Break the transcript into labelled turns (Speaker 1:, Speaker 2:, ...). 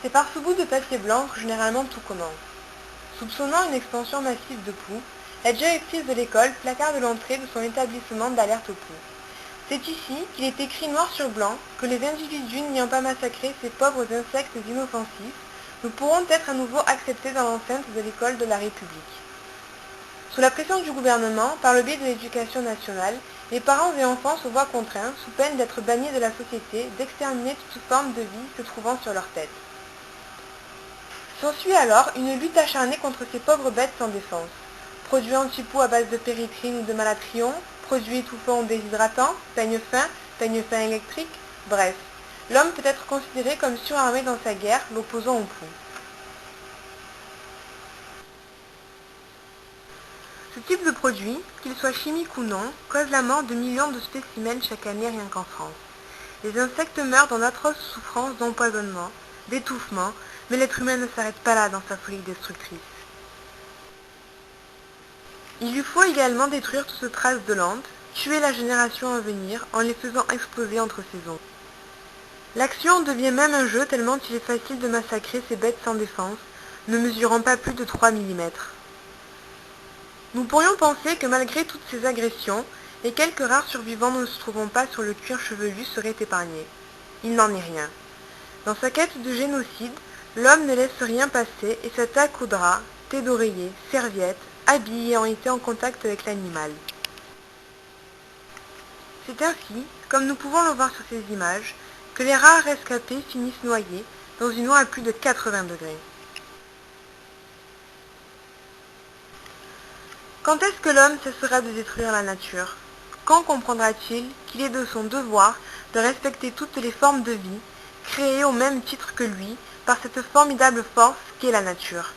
Speaker 1: C'est par ce bout de papier blanc que généralement tout commence. Soupçonnant une expansion massive de poux, la directrice de l'école placarde l'entrée de son établissement d'alerte aux poux. C'est ici qu'il est écrit noir sur blanc que les individus n'ayant pas massacré ces pauvres insectes inoffensifs ne pourront être à nouveau acceptés dans l'enceinte de l'école de la République. Sous la pression du gouvernement, par le biais de l'éducation nationale, les parents et enfants se voient contraints, sous peine d'être bannis de la société, d'exterminer toute forme de vie se trouvant sur leur tête. S'ensuit alors une lutte acharnée contre ces pauvres bêtes sans défense. Produits anti-poux à base de péritrine ou de malatrion, produits étouffants ou déshydratants, peigne fin électrique, bref. L'homme peut être considéré comme surarmé dans sa guerre, l'opposant au poux. Ce type de produit, qu'il soit chimique ou non, cause la mort de millions de spécimens chaque année rien qu'en France. Les insectes meurent dans d'atroces souffrances d'empoisonnement, d'étouffement, mais l'être humain ne s'arrête pas là dans sa folie destructrice. Il lui faut également détruire toute trace de l'ante, tuer la génération à venir en les faisant exploser entre saisons. L'action devient même un jeu tellement il est facile de massacrer ces bêtes sans défense, ne mesurant pas plus de 3 mm. Nous pourrions penser que malgré toutes ces agressions, les quelques rares survivants ne se trouvant pas sur le cuir chevelu seraient épargnés. Il n'en est rien. Dans sa quête de génocide, l'homme ne laisse rien passer et s'attaque aux draps, thé d'oreiller, serviettes, habits ayant été en contact avec l'animal. C'est ainsi, comme nous pouvons le voir sur ces images, que les rares rescapés finissent noyés dans une eau à plus de 80 degrés. Quand est-ce que l'homme cessera de détruire la nature? Quand comprendra-t-il qu'il est de son devoir de respecter toutes les formes de vie, créées au même titre que lui par cette formidable force qu'est la nature?